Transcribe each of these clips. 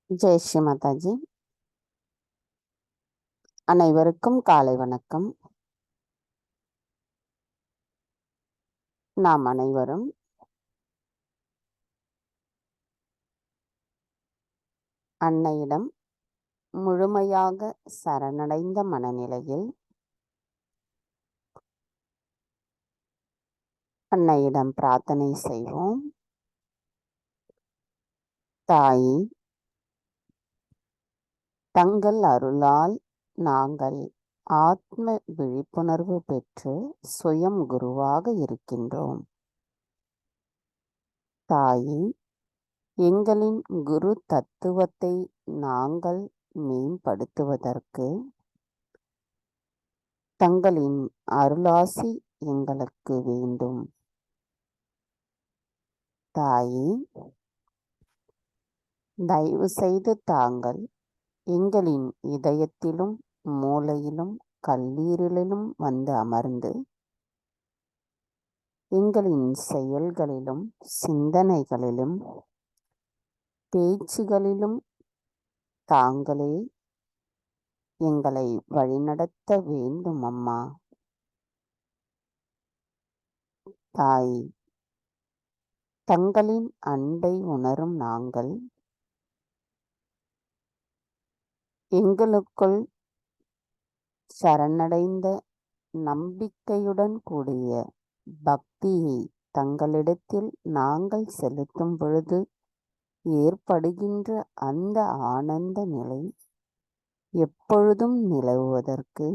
ஜெய் ஸ்ரீ மாதாஜி. அனைவருக்கும் காலை வணக்கம். நாம் அனைவரும் அன்னையிடம் முழுமையாக சரணடைந்த மனநிலையில் அன்னையிடம் பிரார்த்தனை செய்வோம். தாயி, தங்கள் அருளால் நாங்கள் ஆத்ம விழிப்புணர்வு பெற்று சுயம் குருவாக இருக்கின்றோம். தாயி, எங்களின் குரு தத்துவத்தை நாங்கள் மேம்படுத்துவதற்கு தங்களின் அருளாசி எங்களுக்கு வேண்டும். தாயி, தயவு செய்து தாங்கள் எங்களின் இதயத்திலும் மூளையிலும் கல்லீரலிலும் வந்து அமர்ந்து எங்களின் செயல்களிலும் சிந்தனைகளிலும் பேச்சுகளிலும் தாங்களே எங்களை வழிநடத்த வேண்டும் அம்மா. தாய், தங்களின் அன்பை உணரும் நாங்கள் எங்களுக்குள் சரணடைந்த நம்பிக்கையுடன் கூடிய பக்தியை தங்களிடத்தில் நாங்கள் செலுத்தும் பொழுது ஏற்படுகின்ற அந்த ஆனந்த நிலை எப்பொழுதும் நிலவுவதற்கு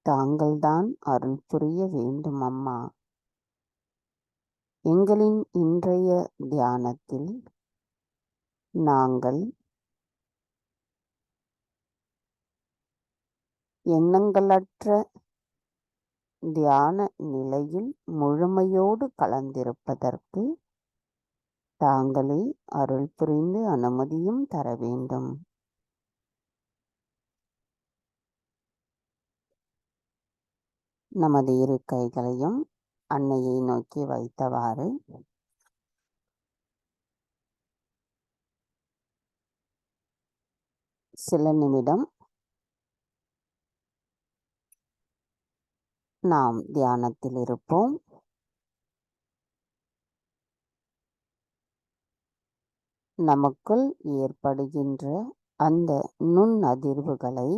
தாங்கள்தான் அருள் புரிய வேண்டும் அம்மா. எங்களின் இன்றைய தியானத்தில் நாங்கள் எண்ணங்களற்ற தியான நிலையில் முழுமையோடு கலந்திருப்பதற்கு தாங்களே அருள் புரிந்து அனுமதியும் தர வேண்டும். நமது இரு கைகளையும் அன்னையை நோக்கி வைத்தவாறு சில நிமிடம் நாம் தியானத்தில் இருப்போம். நமக்குள் ஏற்படுகின்ற அந்த நுண்ணதிர்வுகளை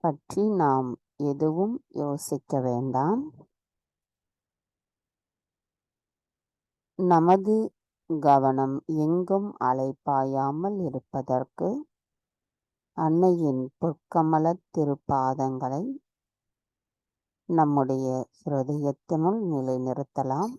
பற்றி நாம் எதுவும் யோசிக்க வேண்டாம். நமது கவனம் எங்கும் அலைப்பாயாமல் இருப்பதற்கு அன்னையின் பொற்கமல திருப்பாதங்களை நம்முடைய ஹிருதயத்தினுள் நிலைநிறுத்தலாம்.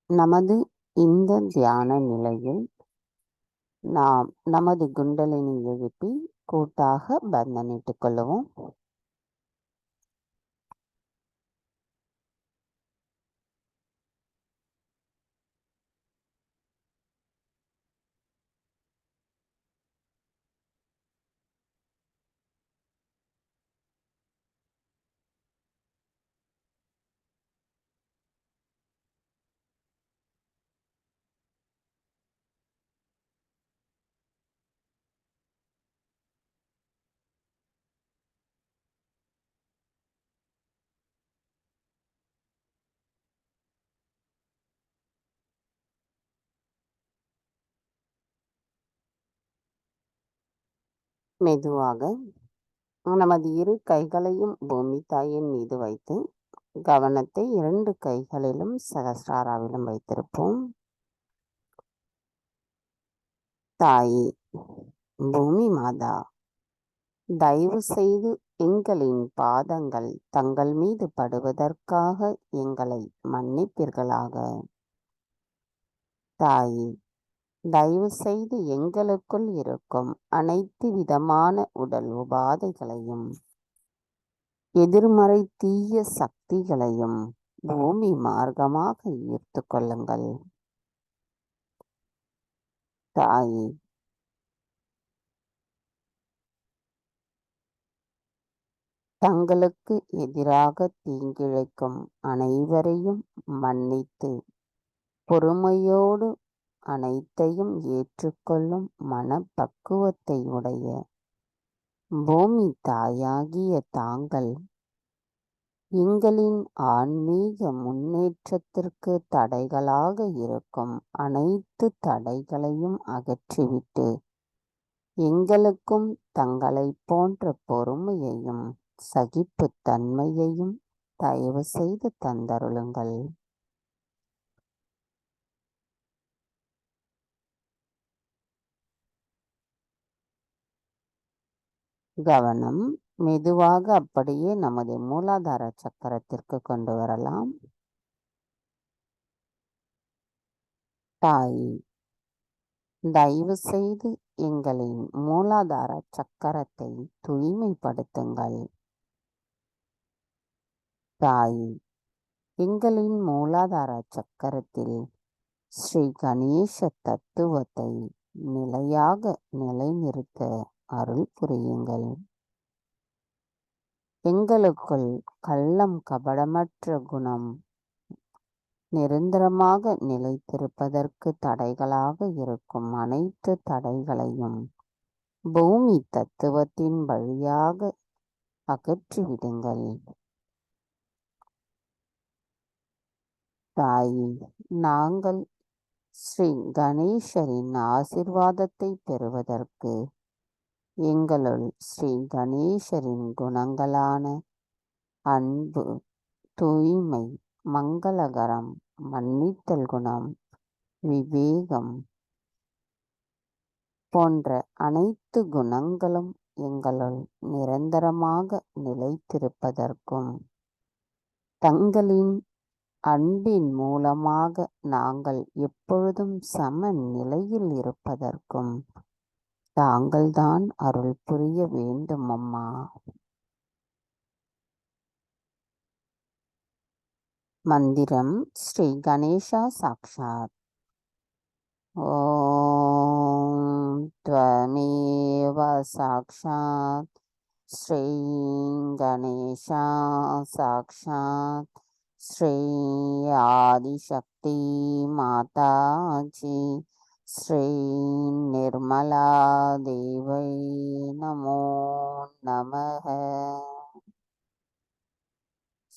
நமது இந்த தியான நிலையில் நாம் நமது குண்டலினி எழுப்பி கூட்டாக பந்தனிட்டுக் கொள்ளுவோம். மெதுவாக நமது இரு கைகளையும் பூமி தாயின் மீது வைத்து கவனத்தை 2 கைகளிலும் சகஸ்ராராவிலும் வைத்திருப்போம். தாயே, பூமி மாதா, தயவு செய்து எங்களின் பாதங்கள் தங்கள் மீது படுவதற்காக எங்களை மன்னிப்பீர்களாக. தாயே, தயவு செய்து எங்களுக்குள் இருக்கும் அனைத்து விதமான உடல் உபாதைகளையும் எதிர்மறை தீய சக்திகளையும் பூமி மார்க்கமாக ஈர்த்து கொள்ளுங்கள். தாயே, தங்களுக்கு எதிராக தீங்கிழைக்கும் அனைவரையும் மன்னித்து பொறுமையோடு அனைத்தையும் ஏற்றுக்கொள்ளும் மனப்பக்குவத்தை உடைய பூமி தாயாகிய தாங்கள் எங்களின் ஆன்மீக முன்னேற்றத்திற்கு தடைகளாக இருக்கும் அனைத்து தடைகளையும் அகற்றிவிட்டு எங்களுக்கும் தங்களை போன்ற பொறுமையையும் சகிப்புத்தன்மையையும் தயவு செய்து தந்தருளுங்கள். கவனம் மெதுவாக அப்படியே நமது மூலாதார சக்கரத்திற்கு கொண்டு வரலாம். தாய், தயவு செய்து எங்களின் மூலாதார சக்கரத்தை தூய்மைப்படுத்துங்கள். தாய், எங்களின் மூலாதார சக்கரத்தில் ஸ்ரீ கணேச தத்துவத்தை நிலையாக நிலைநிறுத்த அருள் புரியுங்கள். எங்களுக்குள் கள்ளம் கபடமற்ற குணம் நிரந்தரமாக நிலைத்திருப்பதற்கு தடைகளாக இருக்கும் அனைத்து தடைகளையும் பூமி தத்துவத்தின் வழியாக அகற்றிவிடுங்கள். தாயே, நாங்கள் ஸ்ரீ கணேசரின் ஆசிர்வாதத்தை பெறுவதற்கு எங்களுள் ஸ்ரீ கணேசரின் குணங்களான அன்பு, தூய்மை, மங்களகரம், மன்னித்தல் குணம், விவேகம் போன்ற அனைத்து குணங்களும் எங்களுள் நிரந்தரமாக நிலைத்திருப்பதற்கும் தங்களின் அன்பின் மூலமாக நாங்கள் எப்பொழுதும் சமநிலையில் இருப்பதற்கும் தாங்கள்தான் அருள் புரிய வேண்டும் அம்மா. மந்திரம் ஸ்ரீ கணேசா சாக்ஷாத். ஓம் த்வமேவ சாக்ஷாத் ஸ்ரீ கணேசா சாக்ஷாத் ஸ்ரீ ஆதிசக்தி மாதாஜி ஸ்ரீ நிர்மலா தேவை நமோ நமः.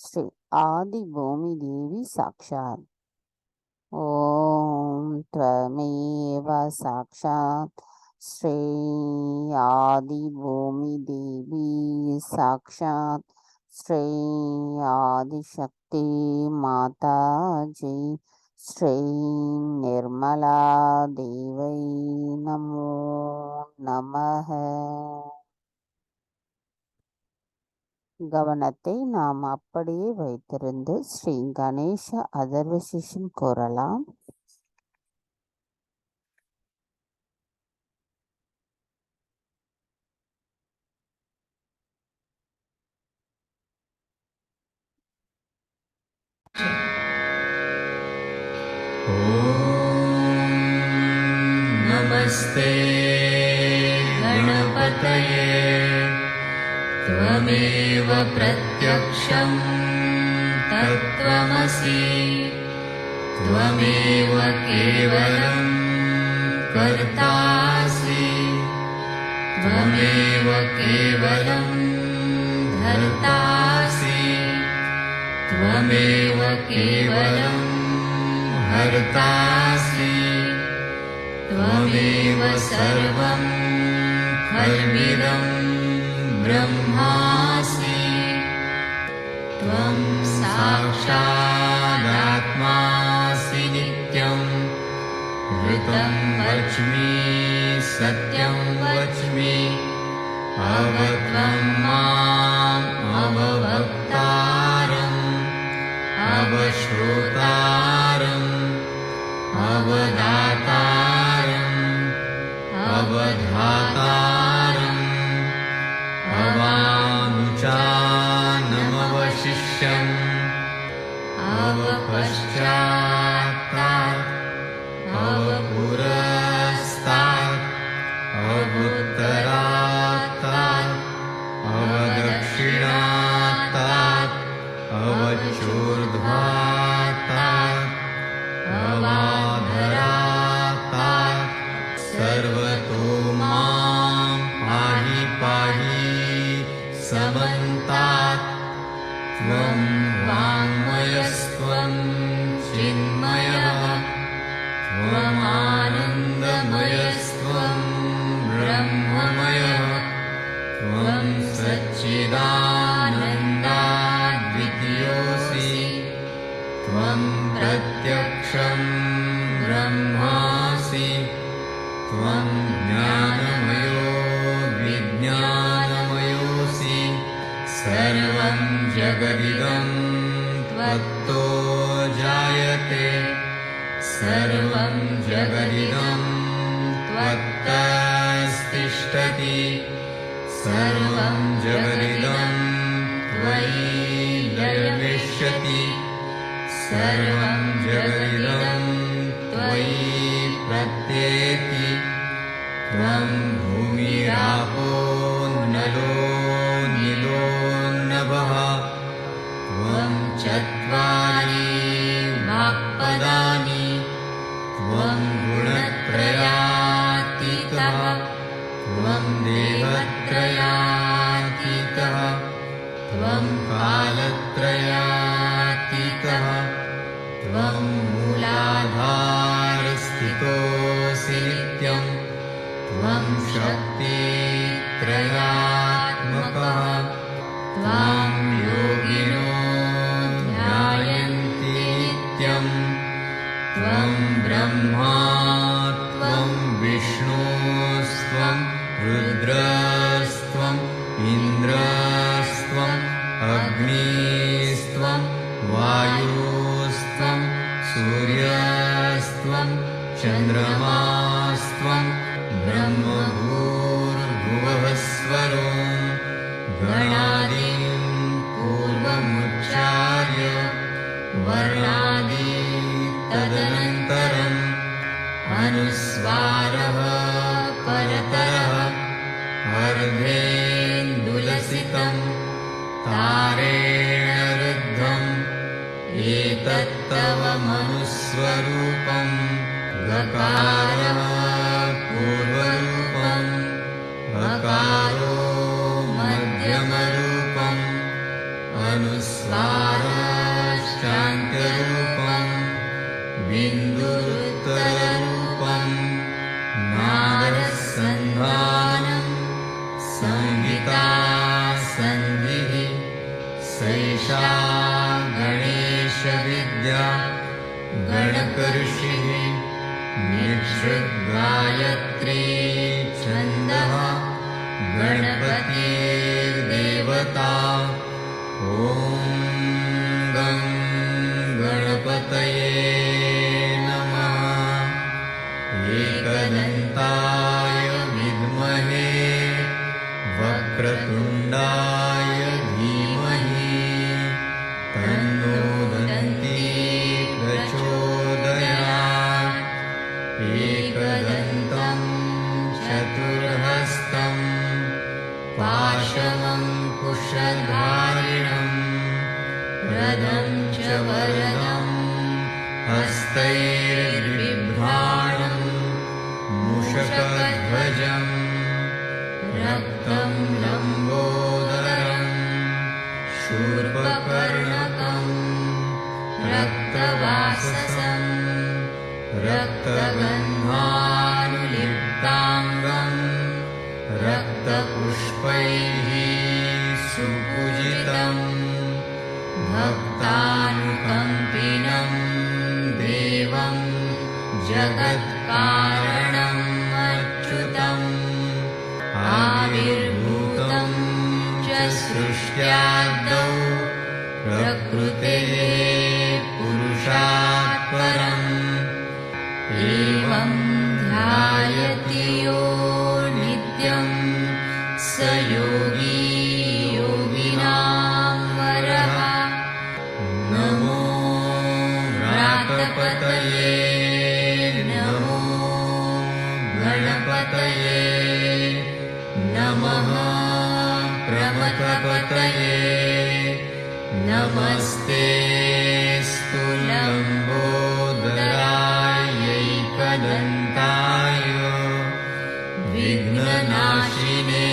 ஸ்ரீ ஆதி பூமி தேவி சாக்ஷாத். ஓம் த்வமேவ சாக்ஷாத் ஸ்ரீ ஆதி பூமி தேவி சாக்ஷாத் ஸ்ரீ ஆதிசக்தி மாதாஜி ஸ்ரீ நிர்மலா தேவை நமோ நமः. கவனத்தை நாம் அப்படியே வைத்திருந்து ஸ்ரீ கணேச அதர்வசிஷம் கூறலாம். நமஸ்தே கணபதயே त्वमेव प्रत्यक्षं तत्त्वमसि त्वमेव केवलं कर्तासि त्वमेव केवलं धर्तासि त्वमेव केवलं हर्तासि त्वमेव सर्वं खल्विदं ब्रह्मासि त्वं साक्षादात्मासि नित्यं ऋतं वच्मि सत्यं वच्मि अवत्वं माम् अववक्तारम् अवश्रोतारम् अवदातारम् अवधातारम् अवानुचानमवशिष्यम् अवपश्चात्तात् अवपुरस्तात् अवुत्तरात्तात् अवदक्षिणात्तात् अवचोर्ध्वात्तात् अवाधरात्तात् सर्वतो मां पाहि पाहि समन्तात् त्वं वाङ्मयस्त्वं चिन्मयः त्वमानन्दमयस्त्वं ब्रह्ममयः त्वं सच्चिदानन्दाद्वितीयोऽसि त्वं प्रत्यक्षं ब्रह्मासि त्वं ज्ञानमयो विज्ञानमयोऽसि सर्वं जगदिदं त्वत्तो जायते सर्वं जगदिदं त्वत्तस्तिष्ठति सर्वं जगदिदं त्वयि लयमिष्यति सर्वं जगदिदं त्वयि प्रत्येति त्वं भूमिरापो नलो नीलो नभः त्वं चत्वारि वाक्पदानि त्वं गुणत्रयातीतः त्वं देवत्रयातीतः त्वं कालत्रयातीतः त्वं मूलाधारस्थितोऽसि नित्यं त्वं शक्तित्रयात्मकः त्वां योगिनो ध्यायन्ति नित्यं त्वं ब्रह्मा त्वं विष्णुस्त्वं रुद्रस्त्वम् इन्द्रस्त्वम् अग्निस्त्वं वायुस्त्वं सूर्यस्त्वं चन्द्रमास्त्वं ब्रह्मभूर्भुवः स्वरो गणादीन् पूर्वमुच्चार्य वर्णादि तदनन्तरम् अनुस्वारः परतरः अर्धेन्दुलसितं तारेण रुद्धम् एतत्तव मनुस्वरूपं गकारः पूर्वरूपम् अकारो मध्यमरूपम् अनुस्वारश्चान्त्यरूपम् बिन्दुरुत्तररूपम् नादसन्धानम् संहिता सन्धिः सैषा गणेशविद्या गणकऋषिः निःसृद्गायत्री छन्दः गणपतिर्देवता ॐ गं गणपतये नमः एकदन्ताय विद्महे वक्रतुण्डाय धीमहि तन्नो दन्ती प्रचोदयात् एकदन्तं चतुर्हस्तं पाशमङ्कुशधारिणं रदं च वरदं हस्तैर्बिभ्राणं मूषकध्वजम् रक्तं लम्बोदरं शूर्पकर्णकं रक्तवाससं रक्तगन्धानुलिप्ताङ्गं रक्तपुष्पैः सुपूजितं भक्तानुकम्पिनं देवं जगत्कारणम् अच्युतम् आविर्भूतं च सृष्ट्यादौ प्रकृतेः पुरुषात् परम् एवं ध्यायति यो नित्यं स योगी योगिनां वरः। नमो व्रातपतये नमो गणपतये नमः प्रमथपतये नमस्ते स्तुलम्बोदरायैकदन्ताय विघ्ननाशिने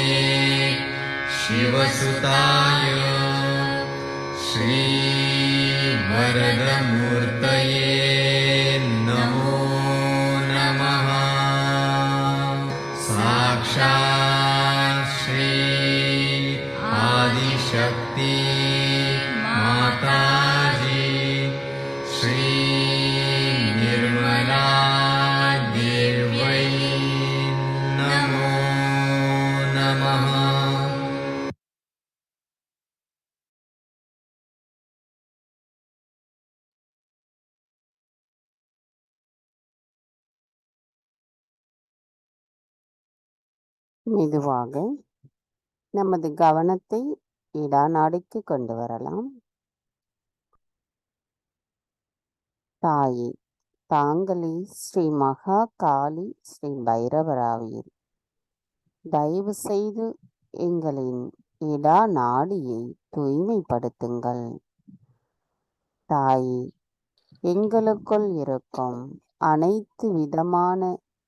शिवसुताय श्रीवरदमूर्तये नमो नमः। साक्षात् श्री आदिशक्ति माताजी श्री निर्मला देव्यै नमो नमः। மெதுவாக நமது கவனத்தை இடாநாடிக்கு கொண்டு வரலாம். தாயே, தாங்களே ஸ்ரீ மகா காளி ஸ்ரீ பைரவராவீர். தயவு செய்து எங்களின் இடா நாடியை தூய்மைப்படுத்துங்கள். தாயே, எங்களுக்குள் இருக்கும் அனைத்து விதமான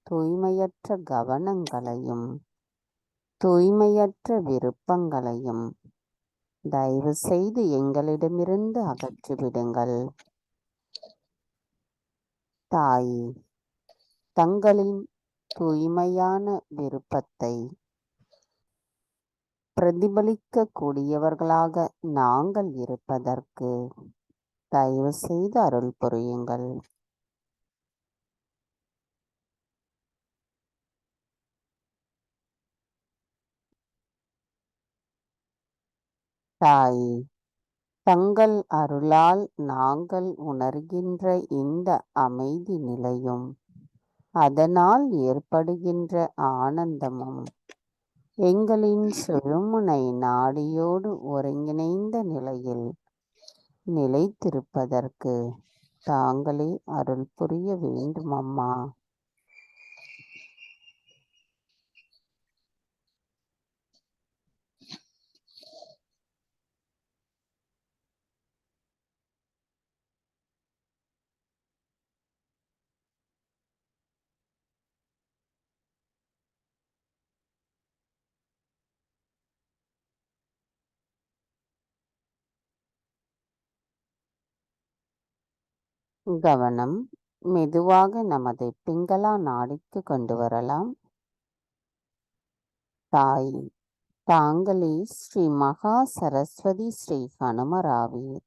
தூய்மையற்ற கவனங்களையும் தூய்மையற்ற விருப்பங்களையும் தயவு செய்து எங்களிடமிருந்து அகற்றிவிடுங்கள். தாயே, தங்களின் தூய்மையான விருப்பத்தை பிரதிபலிக்க கூடியவர்களாக நாங்கள் இருப்பதற்கு தயவு செய்து அருள் புரியுங்கள். தாயே, தங்கள் அருளால் நாங்கள் உணர்கின்ற இந்த அமைதி நிலையும் அதனால் ஏற்படுகின்ற ஆனந்தமும் எங்களின் சுழுமுனை நாடியோடு ஒருங்கிணைந்த நிலையில் நிலைத்திருப்பதற்கு தாங்களே அருள் புரிய வேண்டும் அம்மா. கவனம் மெதுவாக நமது பிங்களா நாடிக்கு கொண்டு வரலாம். தாய், தாங்களே ஸ்ரீ மகா சரஸ்வதி ஸ்ரீ ஹனுமராவீர்.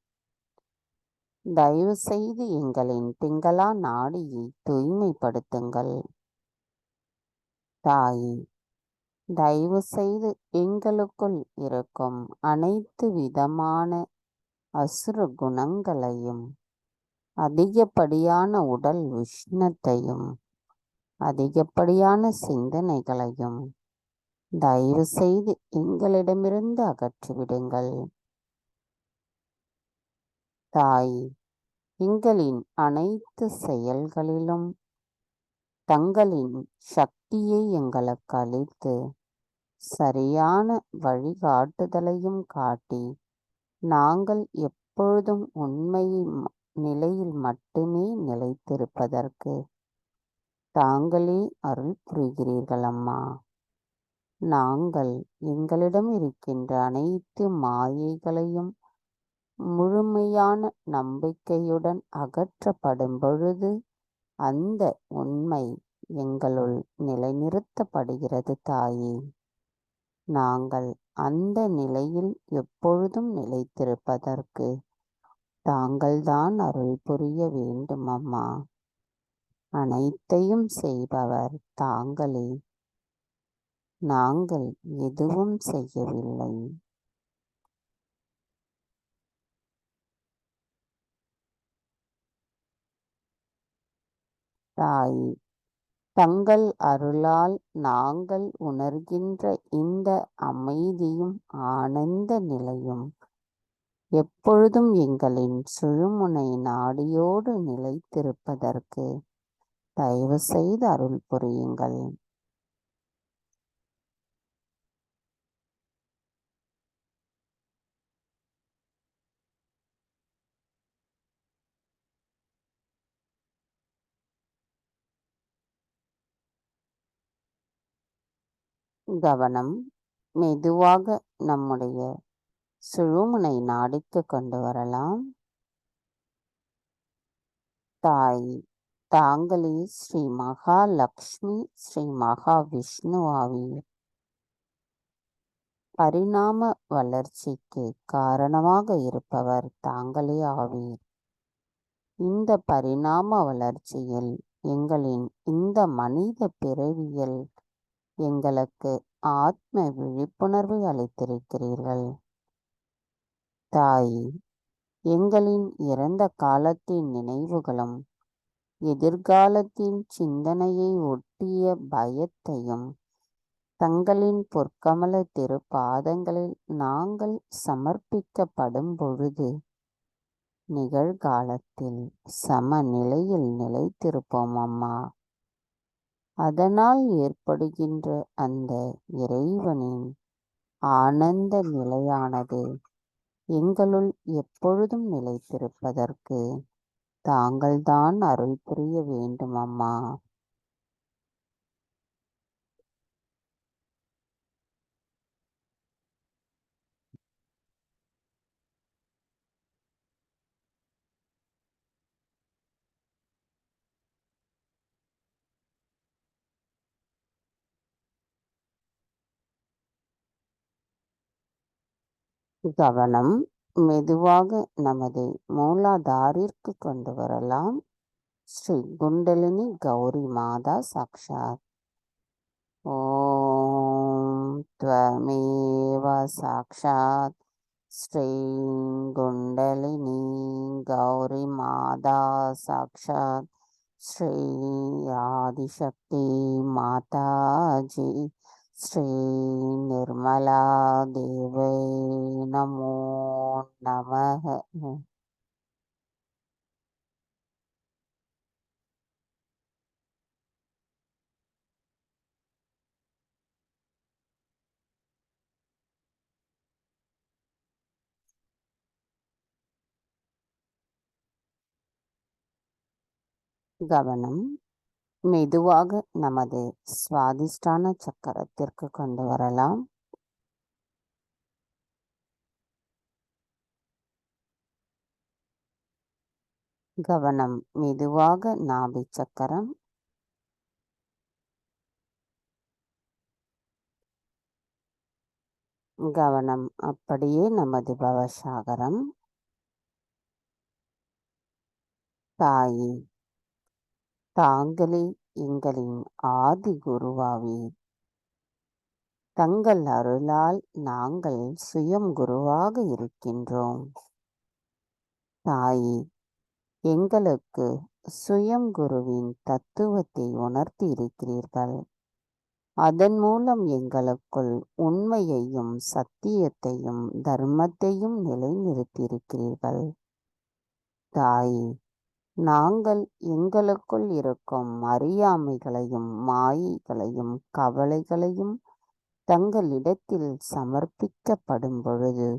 தயவு செய்து எங்களின் பிங்களா நாடியை தூய்மைப்படுத்துங்கள். தாயே, தயவு செய்து எங்களுக்குள் இருக்கும் அனைத்து விதமான அசுர குணங்களையும் அதிகப்படியான உடல் உஷ்ணத்தையும் அதிகப்படியான சிந்தனைகளையும் தயவு செய்து எங்களிடமிருந்து அகற்றிவிடுங்கள். தாய், எங்களின் அனைத்து செயல்களிலும் தங்களின் சக்தியை எங்களுக்கு அளித்து சரியான வழிகாட்டுதலையும் காட்டி நாங்கள் எப்பொழுதும் உண்மை நிலையில் மட்டுமே நிலைத்திருப்பதற்கு தாங்களே அருள் புரிகிறீர்கள் அம்மா. நாங்கள் எங்களிடம் இருக்கின்ற அனைத்து மாயைகளையும் முழுமையான நம்பிக்கையுடன் அகற்றப்படும் பொழுது அந்த உண்மை எங்களுள் நிலைநிறுத்தப்படுகிறது. தாயே, நாங்கள் அந்த நிலையில் எப்பொழுதும் நிலைத்திருப்பதற்கு தாங்கள்தான் அருள் புரிய வேண்டும் அம்மா. அனைத்தையும் செய்பவர் தாங்களே. நாங்கள் எதுவும் செய்யவில்லை. தாய், தங்கள் அருளால் நாங்கள் உணர்கின்ற இந்த அமைதியும் ஆனந்த நிலையும் எப்பொழுதும் எங்களின் சுழுமுனை நாடியோடு நிலைத்திருப்பதற்கு தயவு செய்து அருள் புரியுங்கள். கவனம் மெதுவாக நம்முடைய சுழுமுனை நாடிக்கு கொண்டு வரலாம். தாய், தாங்களே ஸ்ரீ மகாலட்சுமி ஸ்ரீ மகாவிஷ்ணு ஆவீர். பரிணாம வளர்ச்சிக்கு காரணமாக இருப்பவர் தாங்களே ஆவீர். இந்த பரிணாம வளர்ச்சியில் எங்களின் இந்த மனித பிறவியில் எங்களுக்கு ஆத்ம விழிப்புணர்வை அளித்திருக்கிறீர்கள். தாய், எங்களின் இறந்த காலத்தின் நினைவுகளும் எதிர்காலத்தின் சிந்தனையை ஒட்டிய பயத்தையும் தங்களின் பொற்கமல திருப்பாதங்களில் நாங்கள் சமர்ப்பிக்கப்படும் பொழுது நிகழ்காலத்தில் சமநிலையில் நிலைத்திருப்போம் அம்மா. அதனால் ஏற்படுகின்ற அந்த இறைவனின் ஆனந்த நிலையானது எங்களுள் எப்பொழுதும் நிலைத்திருப்பதற்கு தாங்கள்தான் அருள் புரிய வேண்டும் அம்மா. கவனம் மெதுவாக நமது மூலாதாரிற்கு கொண்டு வரலாம். ஸ்ரீ குண்டலினி கௌரி மாதா சாக்ஷாத். ஓம் த்வமேவ சாக்ஷாத் ஸ்ரீ குண்டலினி கௌரி மாதா சாக்ஷாத் ஸ்ரீ ஆதிசக்தி மாதாஜி ஸ்ரீ நிர்மலா தேவை நமோ நமः. கவனம் மெதுவாக நமது சுவாதிஷ்டான சக்கரத்திற்கு கொண்டு வரலாம். கவனம் மெதுவாக நாபி சக்கரம். கவனம் அப்படியே நமது பவசாகரம். தாயே, தாங்களே எங்களின் ஆதி குருவாவீர். தங்கள் அருளால் நாங்கள் சுயம் குருவாக இருக்கின்றோம். தாயே, எங்களுக்கு சுயம் குருவின் தத்துவத்தை உணர்த்தி இருக்கிறீர்கள். அதன் மூலம் எங்களுக்குள் உண்மையையும் சத்தியத்தையும் தர்மத்தையும் நிலைநிறுத்தியிருக்கிறீர்கள். தாயே, நாங்கள் எங்களுக்குள் இருக்கும் அறியாமைகளையும் மாயைகளையும் கவலைகளையும் தங்களிடத்தில் சமர்ப்பிக்கப்படும் பொழுது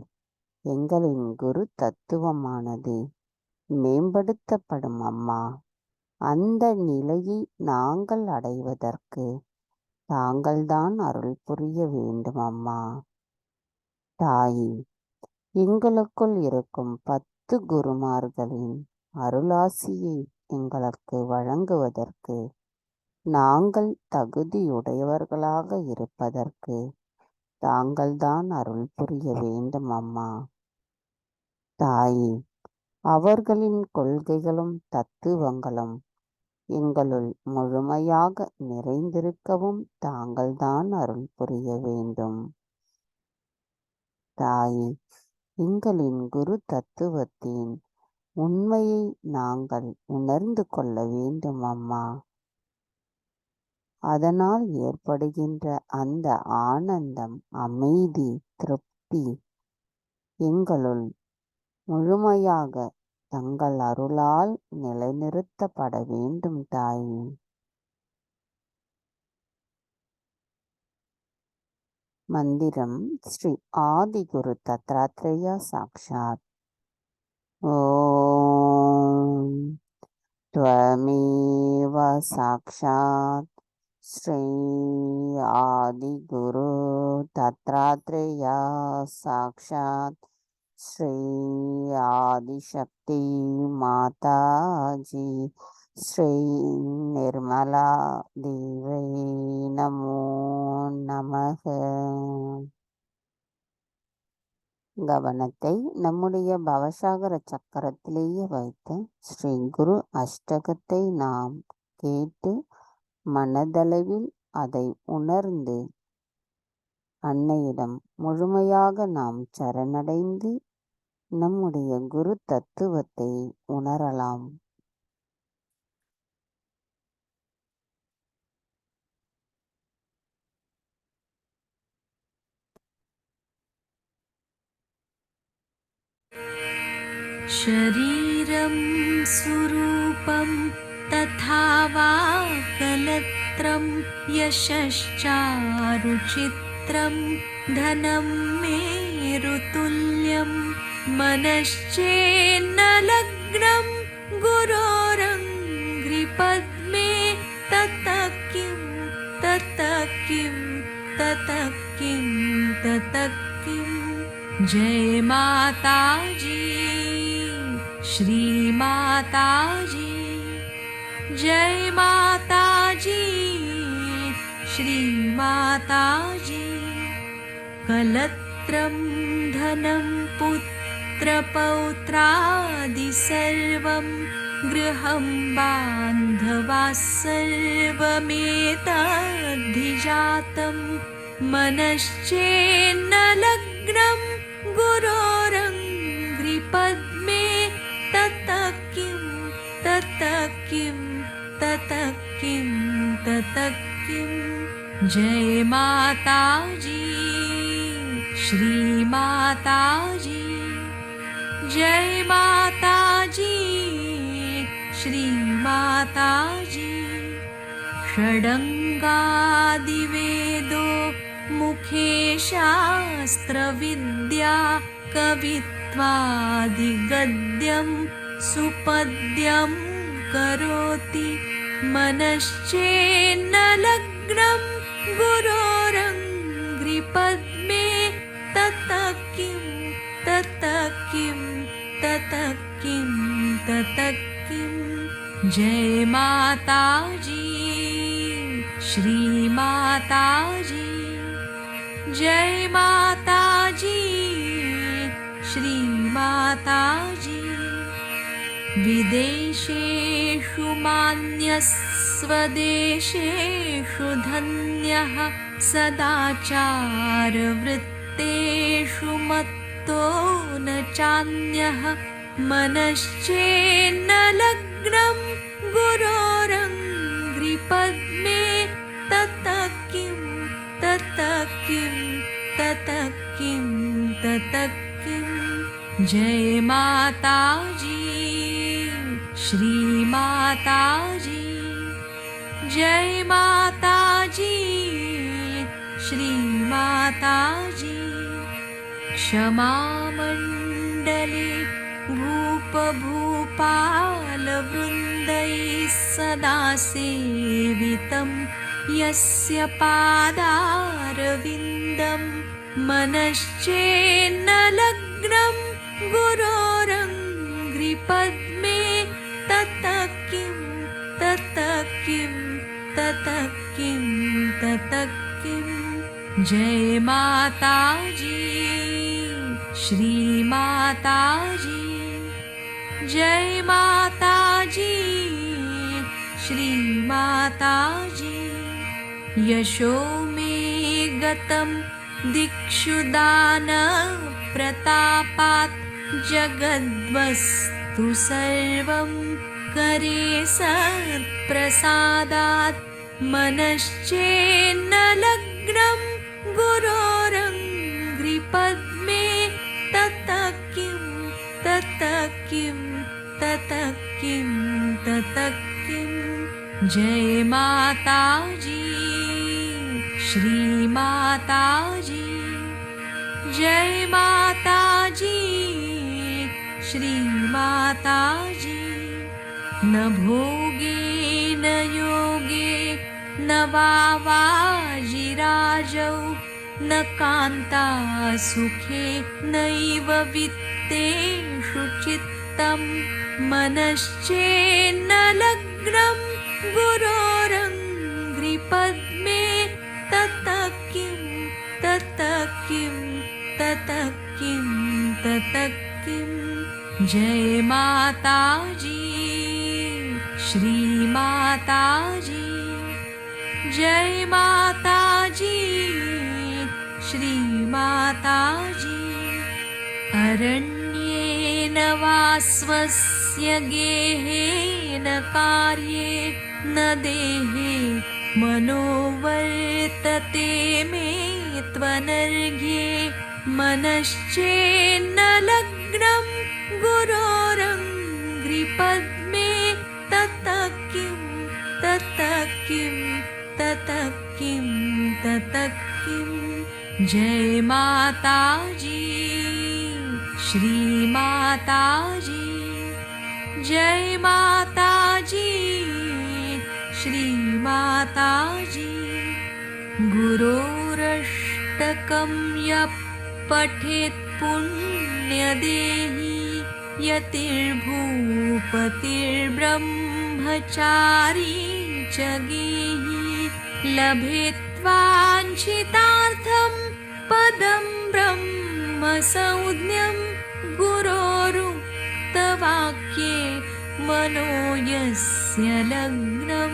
எங்களின் குரு தத்துவமானது மேம்படுத்தப்படும் அம்மா. அந்த நிலையை நாங்கள் அடைவதற்கு தாங்கள்தான் அருள் புரிய வேண்டும் அம்மா. தாயே, எங்களுக்குள் இருக்கும் 10 குருமார்களின் அருளாசியை எங்களுக்கு வழங்குவதற்கு நாங்கள் தகுதியுடையவர்களாக இருப்பதற்கு தாங்கள்தான் அருள் புரிய வேண்டும் அம்மா. தாயே, அவர்களின் கொள்கைகளும் தத்துவங்களும் எங்களுள் முழுமையாக நிறைந்திருக்கவும் தாங்கள்தான் அருள் புரிய வேண்டும். தாயே, எங்களின் குரு தத்துவத்தின் உண்மையை நாங்கள் உணர்ந்து கொள்ள வேண்டும் அம்மா. அதனால் ஏற்படுகின்ற அந்த ஆனந்தம், அமைதி, திருப்தி எங்களுள் முழுமையாக தங்கள் அருளால் நிலைநிறுத்தப்பட வேண்டும் தாயே. மந்திரம் ஸ்ரீ ஆதி குரு தத்ராத்ரேயா சாக்ஷாத். ஓம் त्वमेव साक्षात् श्री आदिगुरु दत्तात्रेया साक्षात् श्री आदिशक्ति माताजी श्री निर्मला देवी नमो नमः. கவனத்தை நம்முடைய பவசாகர சக்கரத்திலேயே வைத்து ஸ்ரீ குரு அஷ்டகத்தை நாம் கேட்டு மனதளவில் அதை உணர்ந்து அன்னையிடம் முழுமையாக நாம் சரணடைந்து நம்முடைய குரு தத்துவத்தை உணரலாம். शरीरं स्वरूपं तथा वा कलत्रं यशश्चारुचित्रं धनं मेरुतुल्यं मनश्चेन्नलग्नं गुरोरङ्घ्रिपद्मे ततः किं ततः किं ततः किं ततः किं. जय माताजी, श्री माताजी, जय माताजी, श्री माताजी. कलत्रं धनं पुत्रपौत्रादि सर्वं गृहं बान्धवाः सर्वमेतद्धिजातं मनश्चेन्नलग्नं गुरोरङ्घ्रिपद्मे ततः किं ततः किं ततः किं ततः किं. जय माताजी, श्री माताजी, जय माताजी, श्री माताजी. षडङ्गादिवेदो मुखे शास्त्रविद्या कवित्वादिगद्यं सुपद्यं करोति मनश्चेन्नलग्नं गुरोरङ्घ्रिपद्मे ततः किं ततः किं ततः किं ततः किं. जय माताजी, श्री माताजी, जय माताजी, श्री माताजी. विदेशेषु मान्यस्वदेशेषु धन्यः सदाचारवृत्तेषु मत्तो न चान्यः मनश्चेन्नलग्नं गुरोरङ्घ्रिपद्मे ततः किं ततः किं ततः किं ततः किं. जय माताजी, श्री माताजी, जय माताजी, श्री माताजी. क्षमामण्डले भूपभूपालवृन्दैः सदा सेवितं यस्य पादारविन्दं मनश्चेन्नलग्नं गुरोरङ्घ्रिपद्मे ततः किं ततः किं ततः किं ततः किं. जय माताजी, श्री माताजी, जय माताजी श्री माताजी। यशो मे गतं दिक्षु दान प्रतापात् जगद्वस्तु सर्वं करे सत्प्रसादात्। मनश्चेन्न लग्नं गुरोरङ्घ्रिपद्मे ततः किं ततः किं ततः किं ततः किं। जय माताजी श्री माताजी। जय माताजी श्री माताजी। न भोगे न योगे न वा वाजिराजौ न कान्ता सुखे नैव वित्तेषु चित्तं। मनश्चेन्न लग्नं गुरोरङ्घ्रिपद्मे ततः किं ततः किं ततः किं ततः किं। जय माताजी श्री माताजी। जय माताजी श्री माताजी। अरण्येन वा स्वस्य गेहेन कार्ये न देहे मनोवर्तते मे त्वनर्घ्ये। मनश्चेन्न लग्नं गुरोरङ्घ्रिपद्मे ततः किं ततः किं ततः किं ततः किं। जय माताजी श्री माताजी। जय माताजी श्री माताजी। गुरोरष्टकं यः पठेत् पुण्यदेही यतिर्भूपतिर्ब्रह्मचारी च गेही। लभेत्वाञ्छितार्थं पदं ब्रह्म संज्ञं गुरोरुक्तवाक्ये मनो यस्य लग्नं।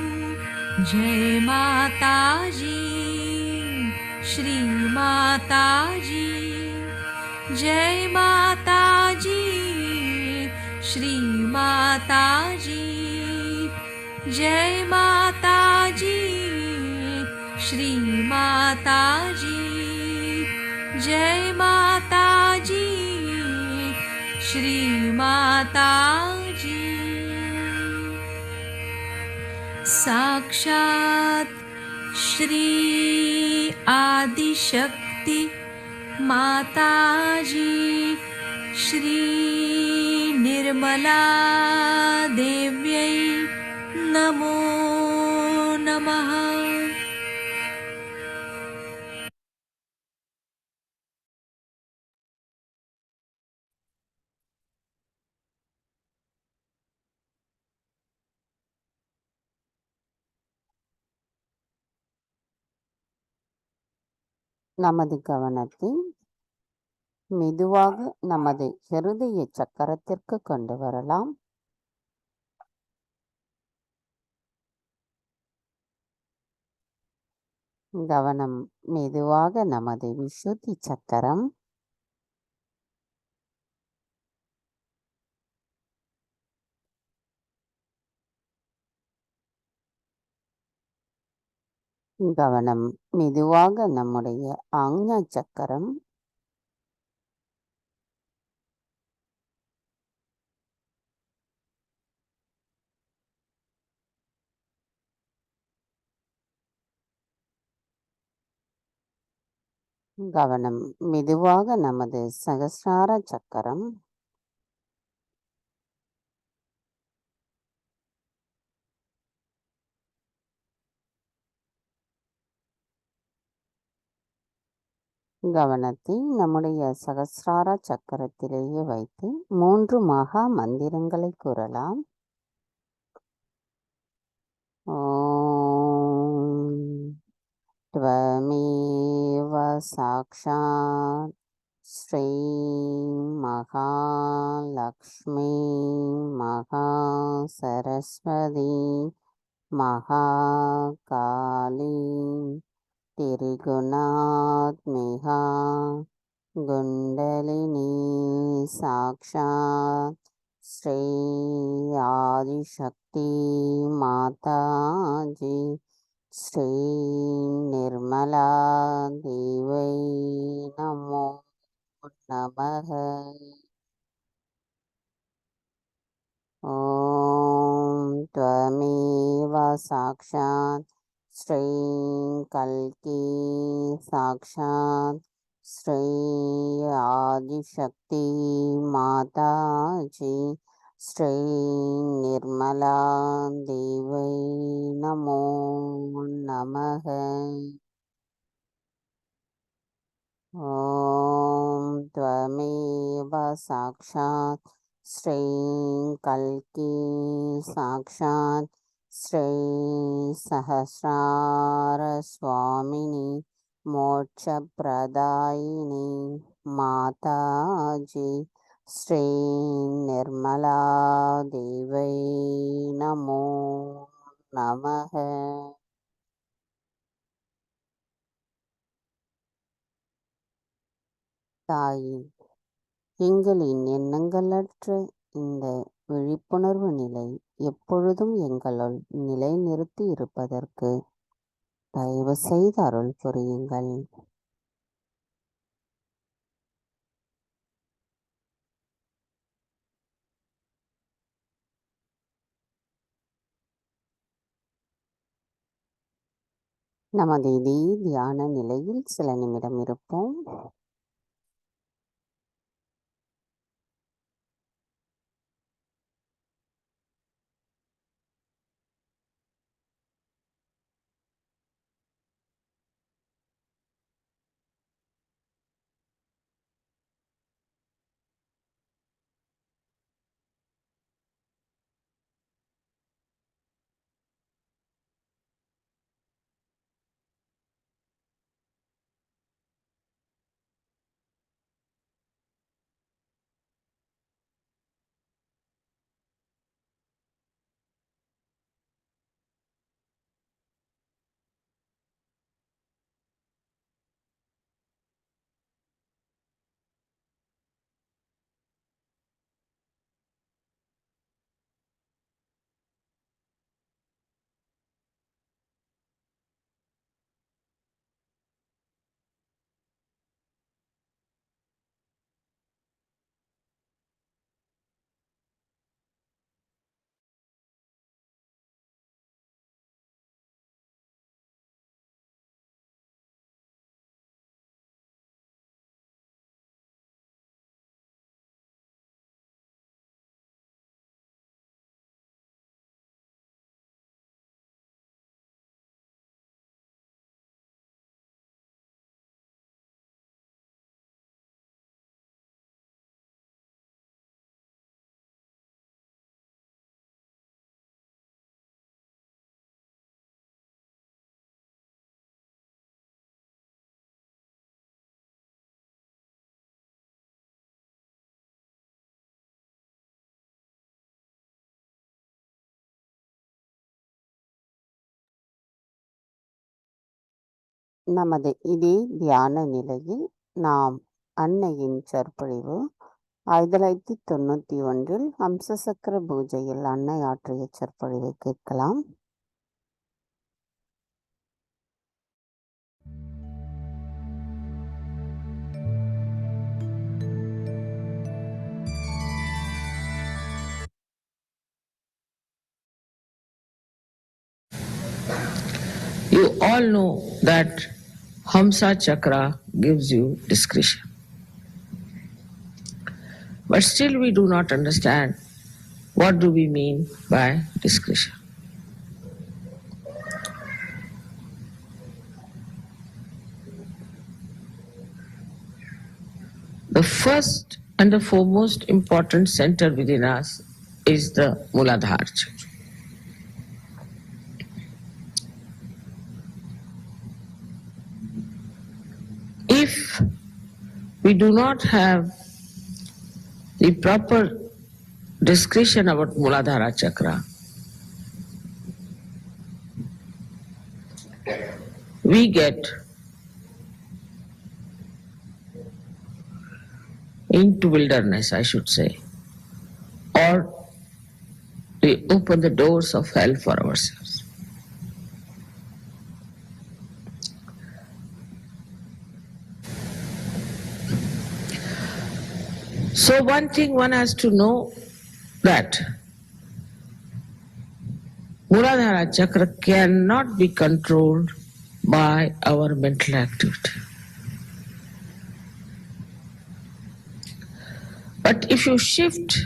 जय माताजी श्री माताजी। जय माताजी श्री माताजी। जय माताजी श्री माताजी। जय माताजी श्री माताजी। साक्षात् श्री आदिशक्ति माताजी श्री निर्मला देव्यै नमो नमः। நமது கவனத்தை மெதுவாக நமது ஹிருதய சக்கரத்திற்கு கொண்டு வரலாம். கவனம் மெதுவாக நமது விசுத்தி சக்கரம், கவனம் மெதுவாக நம்முடைய ஆக்ஞா சக்கரம், கவனம் மெதுவாக நமது சகஸ்ரார சக்கரம், கவனத்தை நம்முடைய சகஸ்ரார சக்கரத்திலேயே வைத்து 3 மகா மந்திரங்களை கூறலாம். ஓம் त्वमेव साक्षात् ஸ்ரீ மகாலக்ஷ்மி மகா சரஸ்வதி மகாகாளி திரிகுணாத்மிகா குண்டலினி சாக்ஷாத் ஸ்ரீ ஆதிசக்தி மாதாஜி ஸ்ரீ நிர்மலா தேவை நமோ நமக. ஓம் த்வமேவ சாக்ஷாத் ஸ்ரீ கல்கி சாக்ஷாத் ஸ்ரீ ஆதிசக்தி மாதாஜி ஸ்ரீ நிர்மலா தேவை நமோ நமக. ஓம் த்வமேவ சாக்ஷாத் ஸ்ரீ கல்கி சாக்ஷாத் ஸ்ரீ சஹஸ்ரார சுவாமினி மோட்சப்பிரதாயினி மாதாஜி ஸ்ரீ நிர்மலா தேவை நமோ நமக. தாயே, எங்களின் எண்ணங்களற்ற இந்த விழிப்புணர்வு நிலை எப்பொழுதும் எங்களுள் நிலைநிறுத்தி இருப்பதற்கு தயவு செய்து அருள் புரியுங்கள். நமது இதே தியான நிலையில் சில நிமிடம் இருப்போம். நமது இதே தியான நிலையில் நாம் அன்னையின் சொற்பொழிவு 1991 ஹம்சசக்கர பூஜையில் அன்னை ஆற்றிய சொற்பொழிவை கேட்கலாம். You all know that Hamsa Chakra gives you discretion. But still we do not understand what do we mean by discretion. The first and the foremost important center within us is the Muladhara Chakra. If we do not have the proper discussion about Muladhara Chakra, we get into wilderness, I should say, or we open the doors of hell for ourselves. So one thing one has to know, that Muladhara Chakra cannot be controlled by our mental activity. But if you shift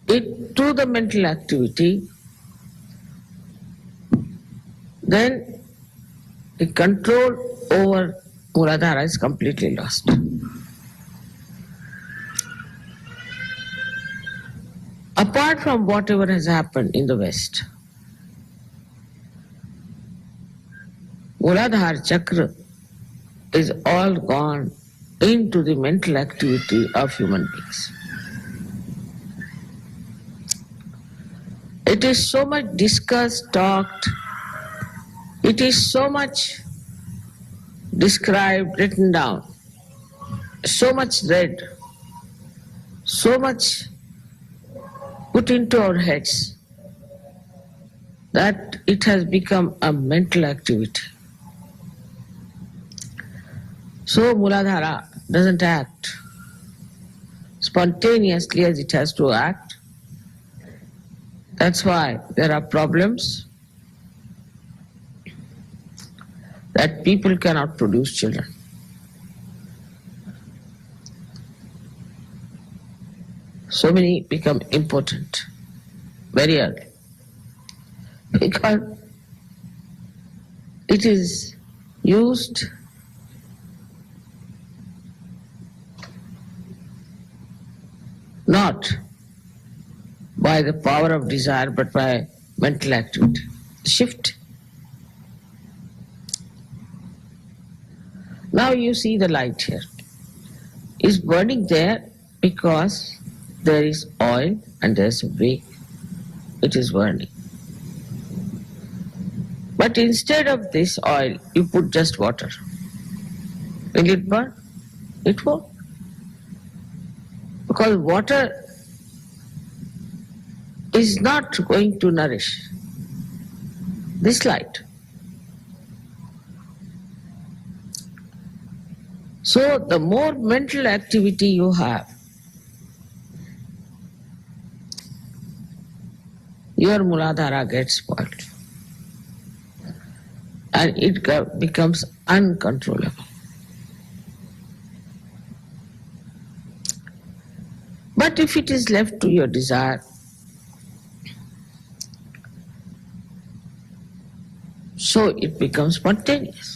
it to the mental activity, then the control over Muladhara is completely lost. Apart from whatever has happened in the West, Muladhara Chakra is all gone into the mental activity of human beings. It is so much discussed, talked, it is so much described, written down, so much read, so much put into our heads that it has become a mental activity. So Muladhara doesn't act spontaneously as it has to act. That's why there are problems that people cannot produce children. So many become impotent very early because it is used not by the power of desire but by mental activity. Shift. Now you see the light here. It's burning there because there is oil and there is a wick. It is burning. But instead of this oil, you put just water. Will it burn? It won't. Because water is not going to nourish this light. So the more mental activity you have, your Muladhara gets spoiled and it becomes uncontrollable. But if it is left to your desire, so it becomes spontaneous.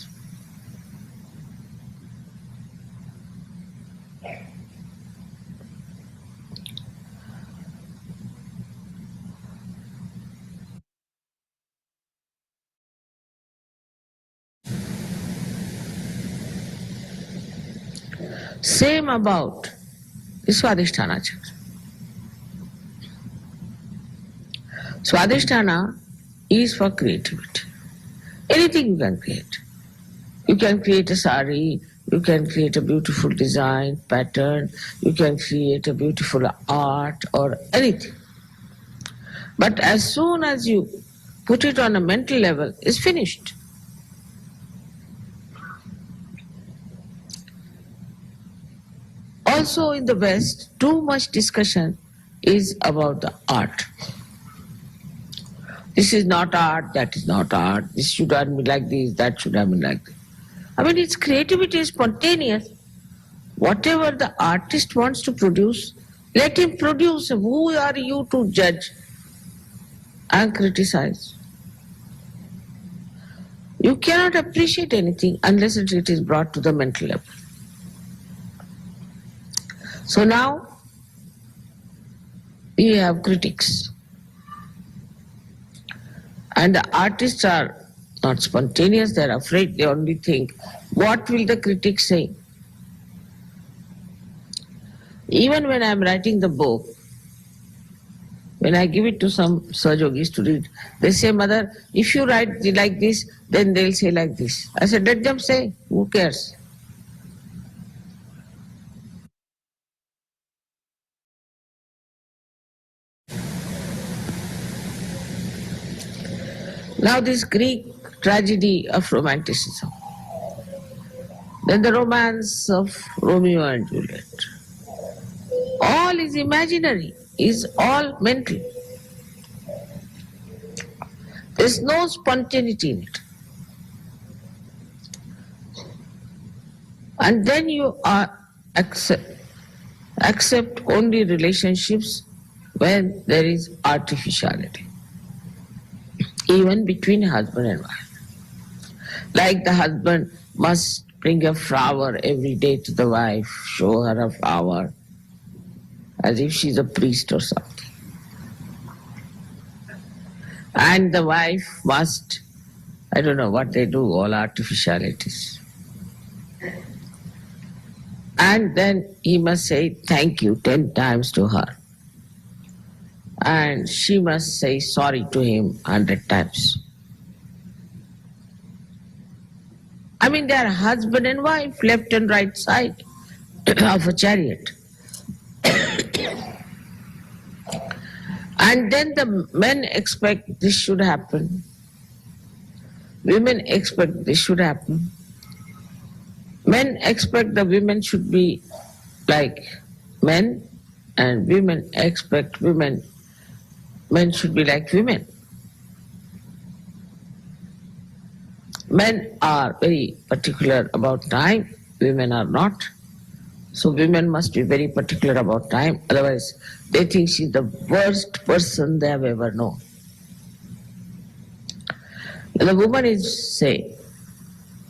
Same about the Swadhisthana Chakra. Swadhisthana is for creativity. Anything you can create. You can create a sari, you can create a beautiful design, pattern, you can create a beautiful art or anything. But as soon as you put it on a mental level, it's finished. Also in the West, too much discussion is about the art. This is not art, that is not art, this should have been like this, that should have been like this. I mean, its creativity is spontaneous. Whatever the artist wants to produce, let him produce. Who are you to judge and criticize? You cannot appreciate anything unless it is brought to the mental level. So now we have critics. And the artists are not spontaneous, they are afraid, they only think, what will the critics say? Even when I'm writing the book, when I give it to some Sahajogis to read, they say, Mother, if you write like this, then they'll say like this. I said, let them say, who cares? Now this Greek tragedy of romanticism, then the romance of Romeo and Juliet, all is imaginary, is all mental. There's no spontaneity in it. And then you accept only relationships when there is artificiality, even between husband and wife. Like the husband must bring a flower every day to the wife, show her a flower, as if she's a priest or something. And the wife must, I don't know what they do, all artificialities. And then he must say thank you 10 times to her. And she must say sorry to him 100 times. I mean, they are husband and wife, left and right side of a chariot. And then the men expect this should happen. Women expect this should happen. Men expect the women should be like men, and women expect men should be like women. Men are very particular about time, women are not. So women must be very particular about time, otherwise they think she's the worst person they have ever known. The woman is, say,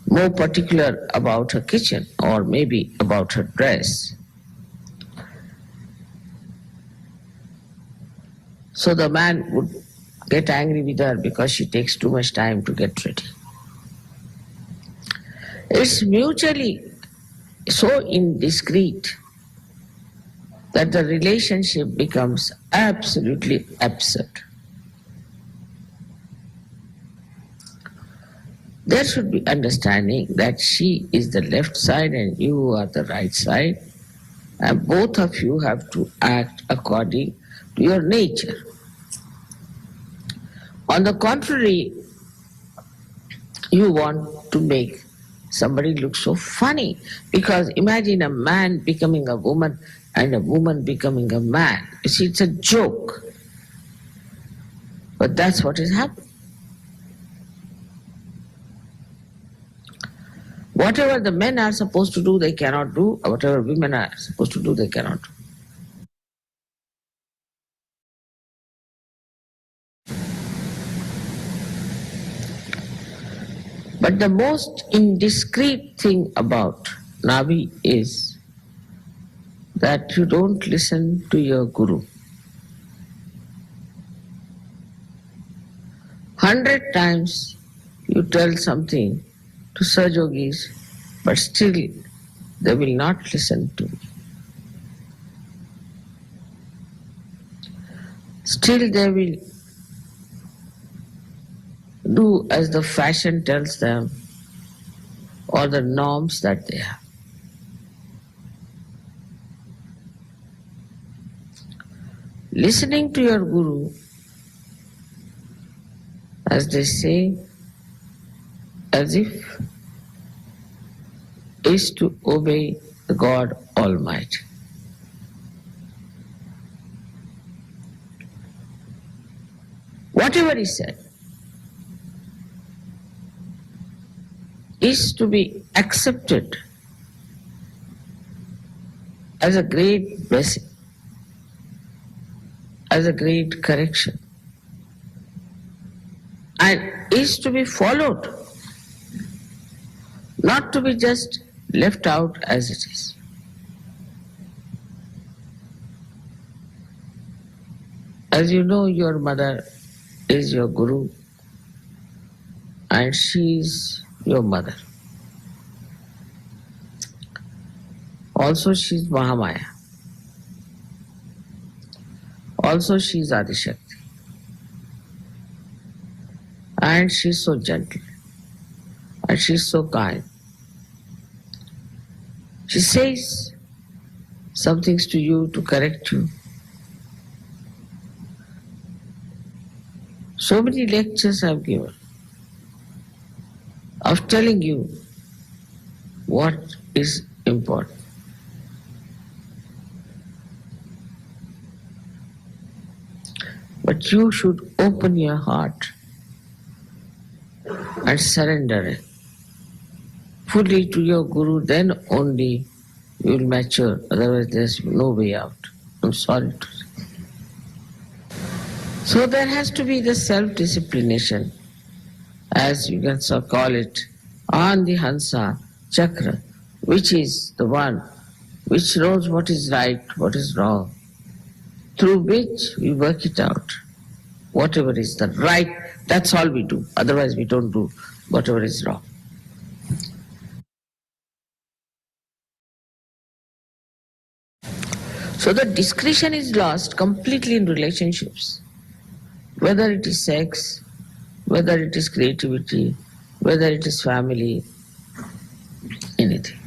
more particular about her kitchen or maybe about her dress. So the man would get angry with her because she takes too much time to get ready. It's mutually so indiscreet that the relationship becomes absolutely absurd. There should be understanding that she is the left side and you are the right side, and both of you have to act according to your nature. On the contrary, you want to make somebody look so funny, because imagine a man becoming a woman and a woman becoming a man. You see, it's a joke. But that's what is happening. Whatever the men are supposed to do, they cannot do. Whatever women are supposed to do, they cannot do. But the most indiscreet thing about Navi is that you don't listen to your guru. 100 times you tell something to Sahajogis, but still they will not listen to me. Still they will do as the fashion tells them or the norms that they have. Listening to your guru, as they say, as if is to obey the God Almighty. Whatever he said is to be accepted as a great blessing, as a great correction, and is to be followed, not to be just left out as it is. As you know, your mother is your guru and she is your mother. Also, she is Mahamaya. Also, she is Adishakti. And she is so gentle. And she is so kind. She says some things to you to correct you. So many lectures I've given of telling you what is important. But you should open your heart and surrender it fully to your Guru, then only you will mature, otherwise there's no way out. I'm sorry to say. So there has to be the self-disciplination, as you can so call it, on the Hansa chakra, which is the one which knows what is right, what is wrong, through which we work it out. Whatever is the right, that's all we do. Otherwise we don't do whatever is wrong. So the discretion is lost completely in relationships. Whether it is sex, whether it is creativity, whether it is family, anything.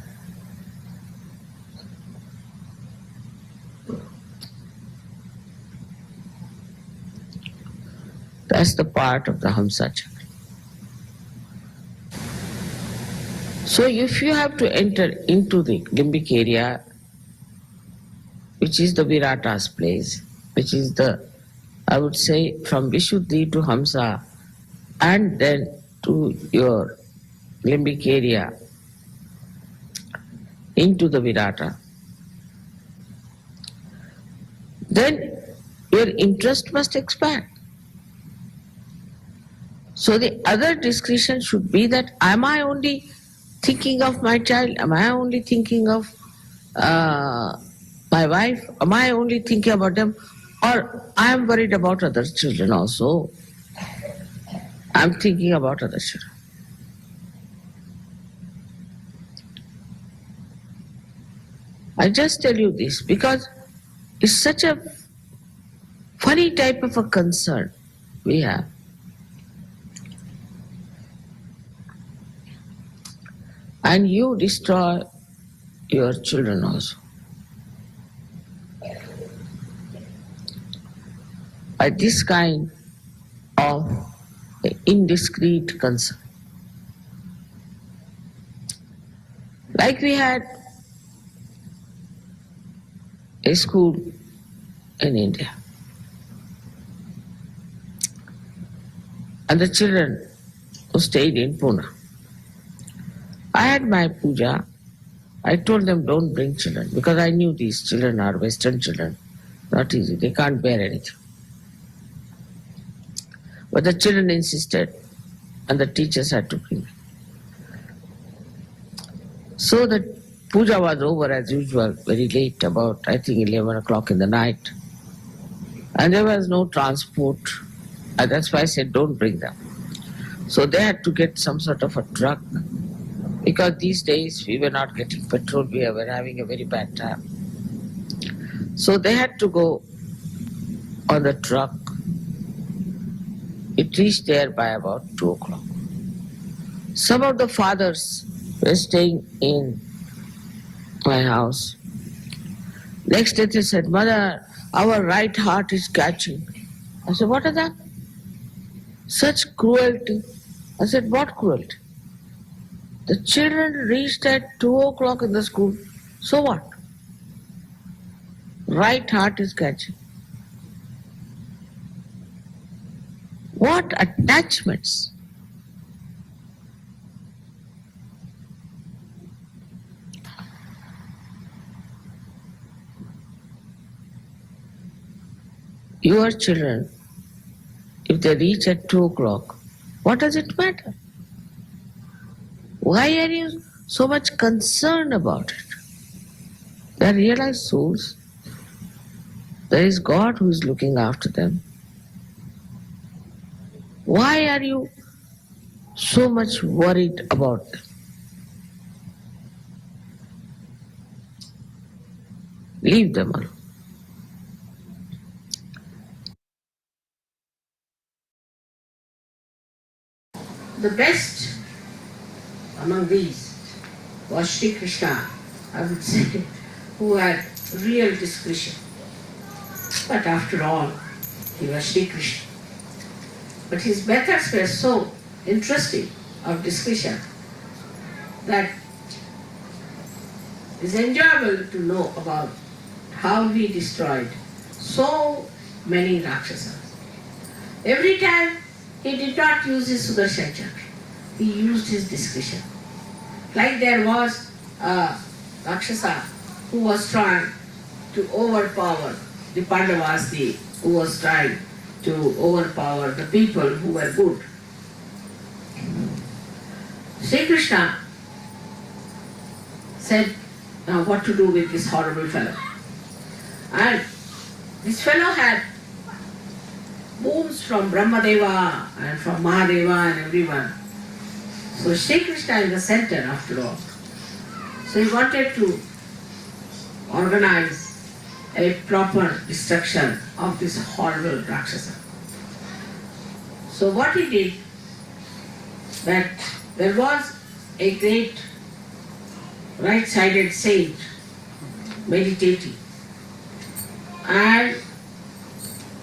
That's the part of the Hamsa chakra. So if you have to enter into the limbic area, which is the Virata's place, which is the, I would say, from Vishuddhi to Hamsa, and then to your limbic area, into the Virata, then your interest must expand. So the other discretion should be that, am I only thinking of my child? Am I only thinking of my wife? Am I only thinking about them? Or I am worried about other children also. I am thinking about other children. I just tell you this because it's such a funny type of a concern we have. And you destroy your children also. By this kind of indiscreet concern. Like we had a school in India. And the children who stayed in Pune. I had my puja. I told them don't bring children because I knew these children are Western children. Not easy. They can't bear anything. But the children insisted and the teachers had to bring me. So the puja was over as usual, very late, about I think 11 o'clock in the night. And there was no transport. And that's why I said don't bring them. So they had to get some sort of a truck. Because these days we were not getting petrol, we were having a very bad time. So they had to go on the truck. It reached there by about 2 o'clock. Some of the fathers were staying in my house. Next day they said, Mother, our right heart is catching. I said, what is that? Such cruelty. I said, what cruelty? The children reached at 2 o'clock in the school. So what? Right heart is catching. What attachments? Your children, if they reach at 2 o'clock, what does it matter? Why are you so much concerned about it? They are realized souls. There is God who is looking after them. Why are you so much worried about them? Leave them alone. The best among these was Sri Krishna, I would say, who had real discretion. But after all, he was Sri Krishna. But his methods were so interesting of discretion that it's enjoyable to know about how he destroyed so many Rakshasas. Every time he did not use his Sudarshan Chakra, he used his discretion. Like there was a Rakshasa who was trying to overpower the Pandavas, who was trying to overpower the people who were good. Sri Krishna said, now what to do with this horrible fellow? And this fellow had boons from Brahmadeva and from Mahadeva and everyone. So Sri Krishna is the center after all. So he wanted to organize a proper destruction of this horrible Rakshasa. So what he did, that there was a great right-sided saint meditating, and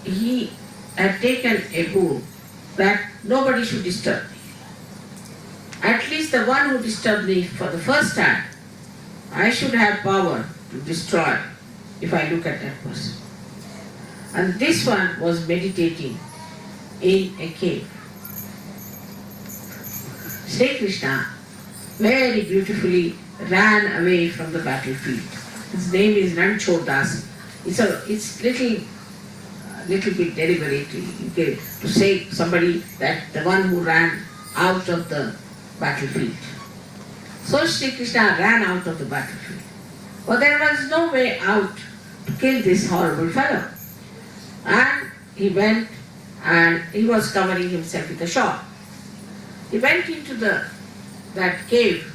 he had taken a boon that nobody should disturb me. At least the one who disturbed me for the first time, I should have power to destroy if I look at that person. And this one was meditating in a cave. Sri Krishna very beautifully ran away from the battlefield. His name is Ranchodas. It's little bit derogatory to say somebody that the one who ran out of the battlefield. So Sri Krishna ran out of the battlefield. But there was no way out to kill this horrible fellow. And he went and he was covering himself with a shawl. He went into that cave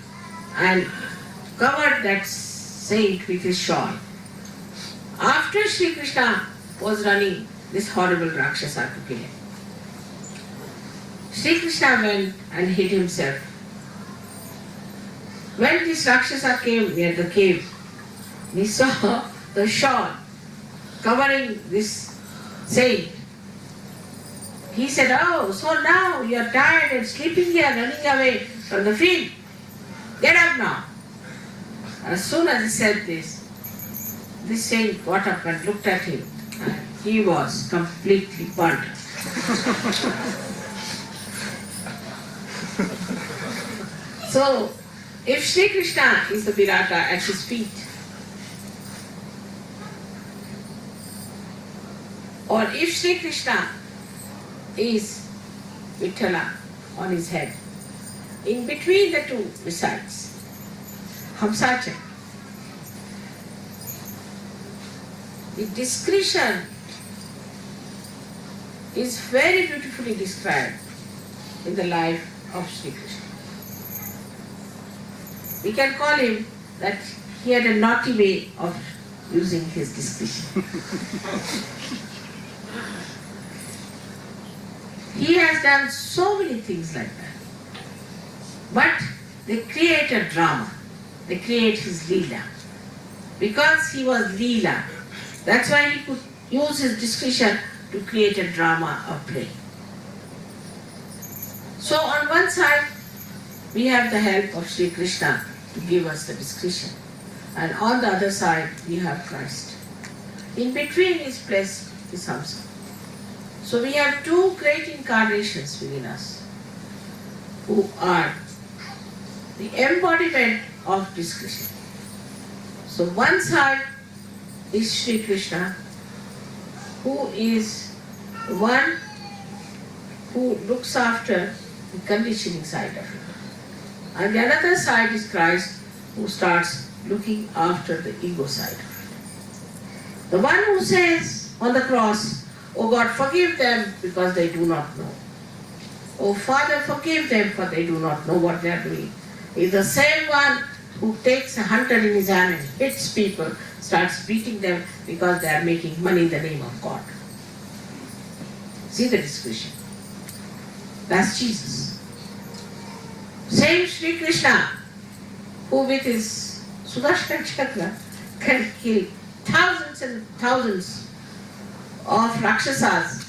and covered that saint with his shawl. After Sri Krishna was running this horrible Rakshasa to kill him, Sri Krishna went and hid himself. When this Rakshasa came near the cave, he saw the shawl covering this saint. He said, "Oh, so now you are tired and sleeping here, running away from the field. Get up now." As soon as he said this saint got up and looked at him, and he was completely burnt. So, if Sri Krishna is the Virata at his feet, or if Sri Krishna is Vitthala on his head, in between the two resides Hamsacha. The discretion is very beautifully described in the life of Sri Krishna. We can call him that he had a naughty way of using his discretion. He has done so many things like that. But they create a drama. They create his Leela. Because he was Leela, that's why he could use his discretion to create a drama of play. So on one side, we have the help of Sri Krishna to give us the discretion. And on the other side, we have Christ. In between is placed is Hamsa. So we have two great incarnations within us who are the embodiment of discretion. So one side is Sri Krishna, who is the one who looks after the conditioning side of it. And the other side is Christ, who starts looking after the ego side of it. The one who says on the cross, "Oh God, forgive them because they do not know. Oh Father, forgive them for they do not know what they are doing," is the same one who takes a hunter in his hand and hits people, starts beating them because they are making money in the name of God. See the discretion. That's Jesus. Same Sri Krishna, who with his Sudarshana Chakra can kill thousands and thousands of Rakshasas,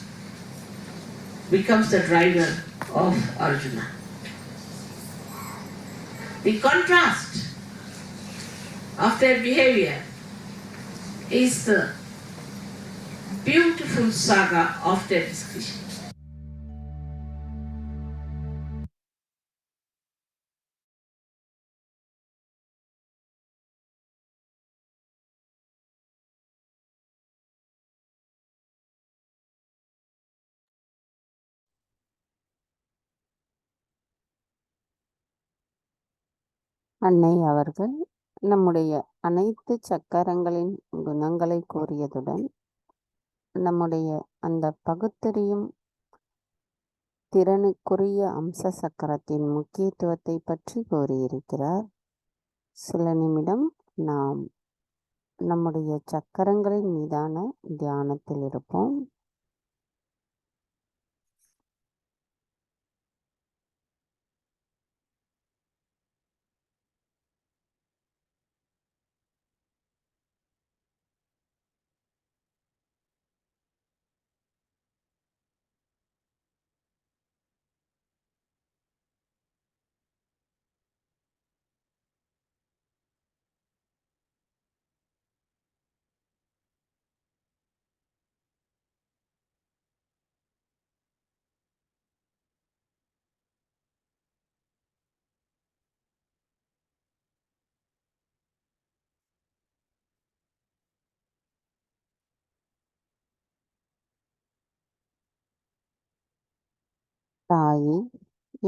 becomes the driver of Arjuna. The contrast of their behavior is the beautiful saga of their discussion. அன்னை அவர்கள் நம்முடைய அனைத்து சக்கரங்களின் குணங்களை கூறியதுடன் நம்முடைய அந்த பகுத்தறியும் திறனுக்குரிய அம்ச சக்கரத்தின் முக்கியத்துவத்தை பற்றி கூறியிருக்கிறார். சில நிமிடம் நாம் நம்முடைய சக்கரங்களின் மீதான தியானத்தில் இருப்போம். தாயே,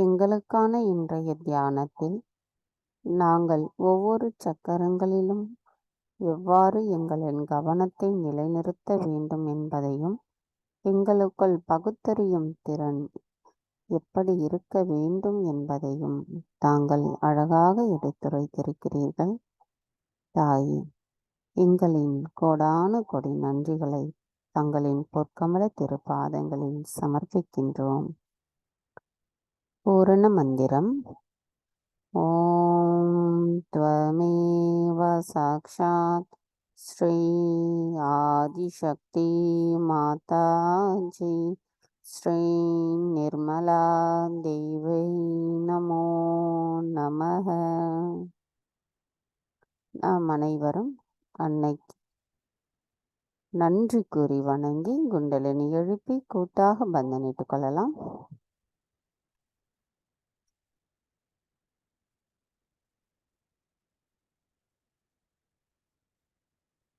எங்களுக்கான இன்றைய தியானத்தில் நாங்கள் ஒவ்வொரு சக்கரங்களிலும் எவ்வாறு எங்களின் கவனத்தை நிலைநிறுத்த வேண்டும் என்பதையும் எங்களுக்குள் பகுத்தறியும் திறன் எப்படி இருக்க வேண்டும் என்பதையும் தாங்கள் அழகாக எடுத்துரைத்திருக்கிறீர்கள். தாயே, எங்களின் கோடான கொடி நன்றிகளை தங்களின் பொற்கமல திருப்பாதங்களில் சமர்ப்பிக்கின்றோம். பூரண மந்திரம். ஓம் த்வமேவ சாக்ஷாத் ஸ்ரீ ஆதிசக்தி மாதாஜி ஸ்ரீ நிர்மலா தேவை நமோ நமः. நாம் அனைவரும் அன்னைக்கு நன்றி கூறி வணங்கி குண்டலினி எழுப்பி கூட்டாக பந்தனிட்டுக் கொள்ளலாம்.